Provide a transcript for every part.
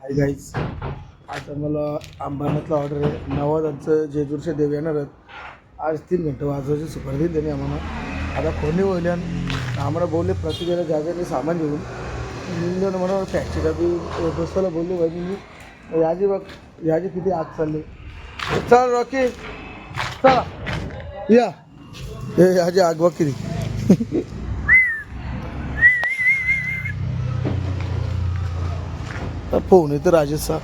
Hi guys, आता मला अंबरनाथला order आहे. नवाजांचं जेजूरचे देव येणार आहेत. आज 3 घंटे वाजवायची सुपारी दिली आम्हाला. आता कोणी बोलल्यान आम्हाला बोलले प्रत्येकाला जागेने सामान घेऊन निंदन म्हणून फॅक्टरी बी बसवायला बोलले. भाई मी याची बघ याची किती आग चालली. चल रॉकी चला या हे याची आग बघ किती. फोन येतो राजेशचा.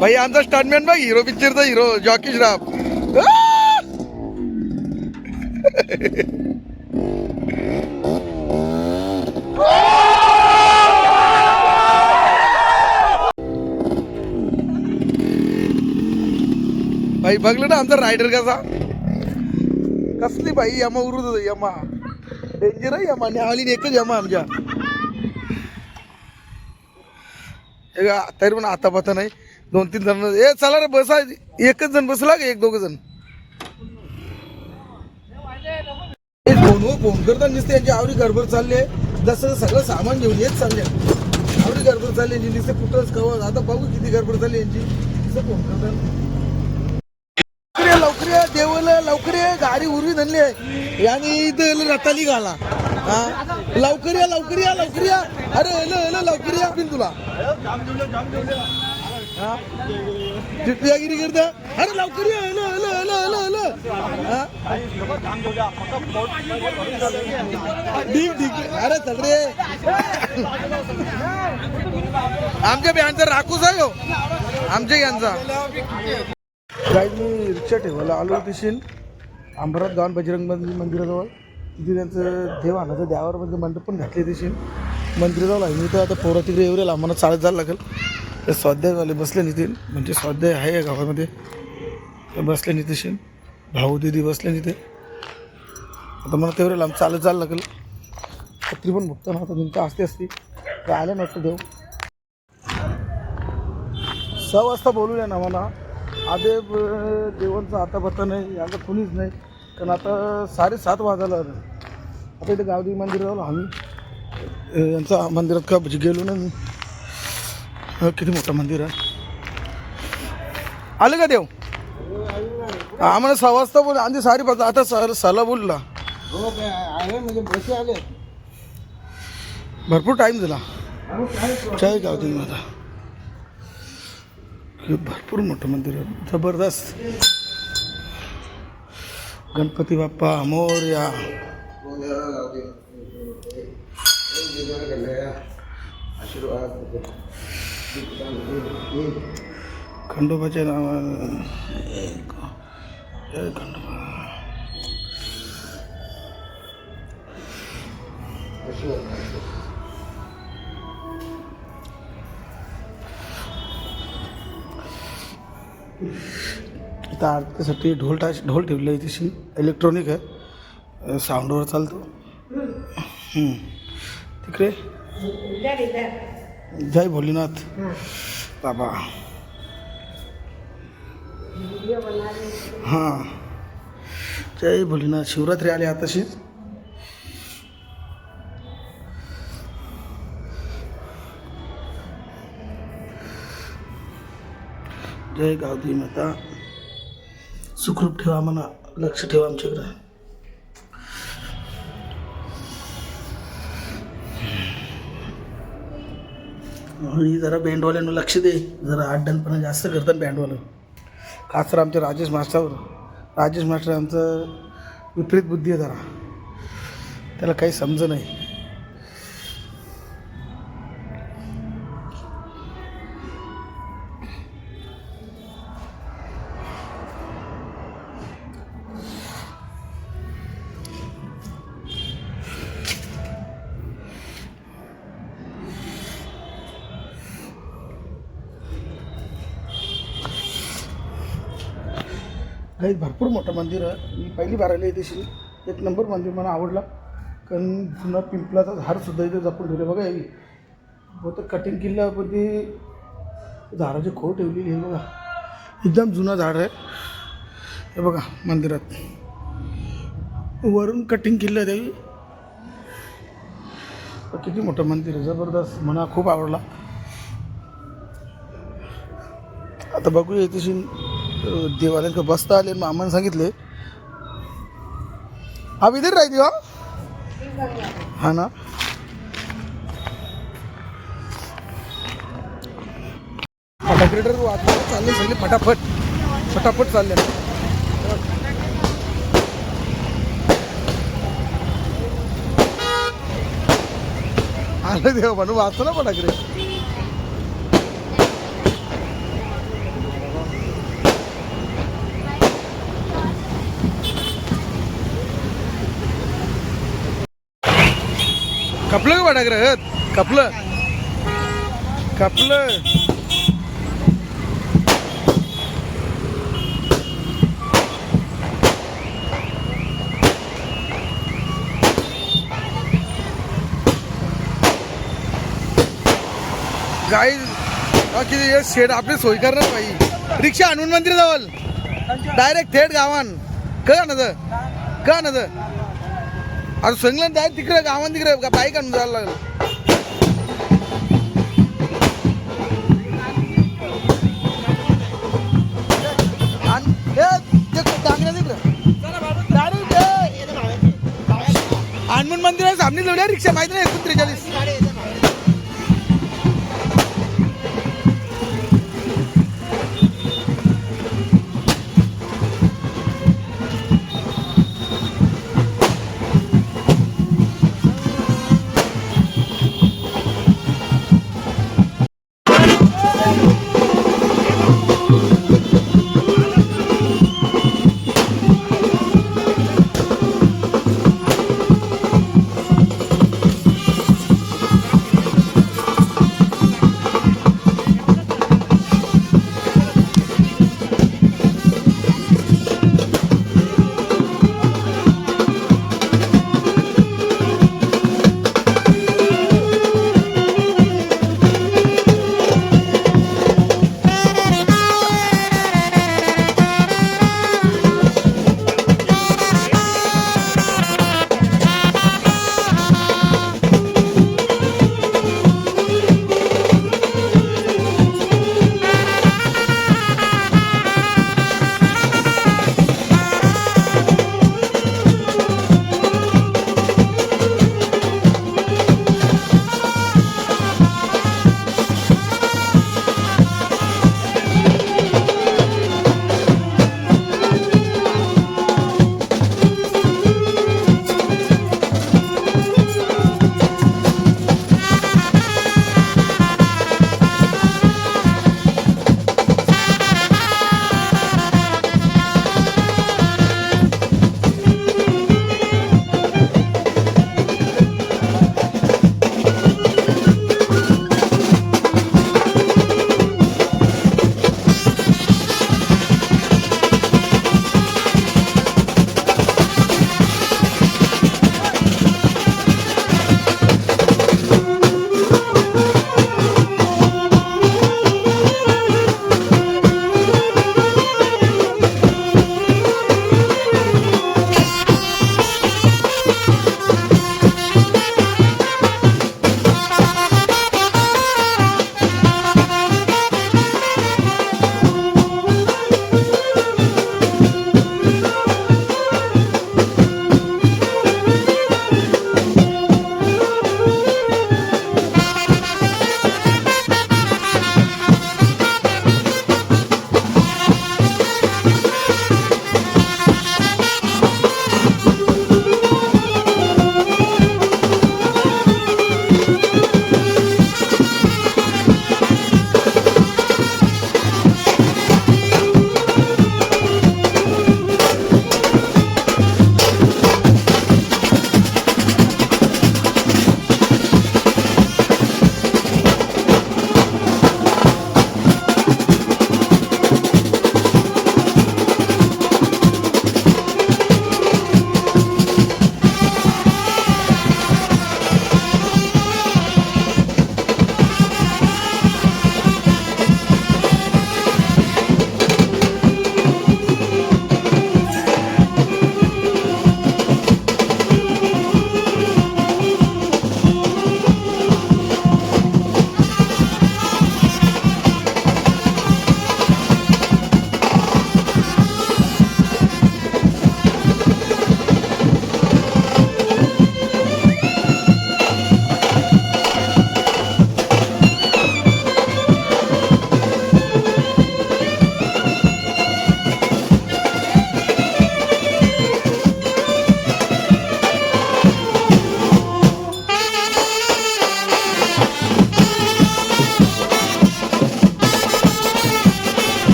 भाई आमचा स्टंटमॅन बघ, हिरो पिक्चरचा हिरो जॉकी श्रॉफ. भाई बघलं ना आमचा रायडर कसा कसली भाई यमा उरुद यमा डेंजर आहे. यमा न्यावली एकच यमा आमच्या तरी पण आता पता नाही. 2-3 जण ए चला रे बसा. एकच जण बसला का 1-2 जण फोन करतात नुसते. यांची आवडी गडबड चालली आहे. जसं सगळं सामान घेऊन येत चालले. आवडी गडबड चालली यांची नुसते कुठंच कवच. आता बघू किती गडबड चालली यांची. नुसतं फोन करतात लवकर या देवला लवकर या. गाडी उरवी धरली आहे आणि इथं रताली घाला. हा लवकर या लवकर या लवकर या. अरे लवकर या आपण तुला गिरी करता. अरे लवकर या ठीक ठीक. अरे चल रे आमच्या बँडचा राखूच आहे हो आमच्या यांचा. गाईड मी रिक्षा ठेवायला आलो तिशीन अंबरात गावन बजरंग मंदिराजवळ. तिथे त्यांचं देव आणायचं देवावर म्हणजे मंडप पण घातले तिशीन मंदिराजवळ आहे. मी तर आता पोरं तिकडे एवढे आम्हाला चालत जायला लागेल. ते स्वाध्यायवाले बसले नितीन म्हणजे स्वाध्याय आहे या गावामध्ये. ते बसले नितीशीन भाऊ दिदी बसले निथे. आता मला तेवढे लांब चालत जायला लागेल. छत्री पण बघतो ना आता तुमच्या असते असती तर आले नसतं देव. 6 वाजता बोलूया ना मला. आधे देवांचा आता पत्ता नाही यांचं कोणीच नाही. कारण आता 7:30 वाजायला आलं. आता इथे गावदेवी मंदिरावर आम्ही यांचा मंदिरात का गेलो ना मी. किती मोठं मंदिर आहे. आलं का देव आम्हाला 6 वाजता बोल आणि 5:30 आता सला बोलला. भरपूर टाईम झाला. जय गावदेवी माता. भरपूर मोठं मंदिर आहे जबरदस्त. गणपती बाप्पा मोरया. खंडोबाच्या नावानं जय खंडोबा. इथं आरतीसाठी ढोल ठेवले आहे. तशी इलेक्ट्रॉनिक आहे साऊंडवर चालतो. तिकडे जय भोलेनाथ बाबा. हां जय भोलेनाथ. शिवरात्री आली आताशीच. जय गावदेवी माता. सुखरूप ठेवा म्हणा. लक्ष ठेवा आमच्याकडे. आणि जरा बँडवाल्यांना लक्ष दे. जरा अड्डणपणा जास्त करतात बँडवालं. खास तर आमच्या राजेश मास्टर आमचं विपरीत बुद्धी आहे जरा. त्याला काही समज नाही. काही भरपूर मोठं मंदिर आहे. मी पहिली बार आली देशील. एक नंबर मंदिर मला आवडला. कारण जुना पिंपलाचा झाडसुद्धा इथे जपून ठेवले बघा. यावी बहुतेक कटिंग केलं पण ती झाडाची खोड ठेवलेली आहे बघा. एकदम जुना झाड आहे हे बघा. मंदिरात वरून कटिंग केलं त्यावी. किती मोठं मंदिर आहे, जबरदस्त, मला खूप आवडला. आता बघूया इथे देवालयात बसता आले. मामाने सांगितले हा इधर राहते हो. हा ना. फटाक्रेटर वाजवायला चालले सगळे फटाफट फटाफट चालले. आलं देव म्हणून वाचतो ना फटाकडे. कपलं का फटाकडे कपलं कपलं. गाई किती शेड आपली सोय करणार बाई. रिक्षा हनुमान मंदिर जावल डायरेक्ट थेट गावान का ना आता संगलन डायरेक्ट तिकडे गावान तिकडे बाईक आणून जायला लागलं. हनुमान मंदिर आहे सामने जवळ रिक्षा माहिती नाही 143.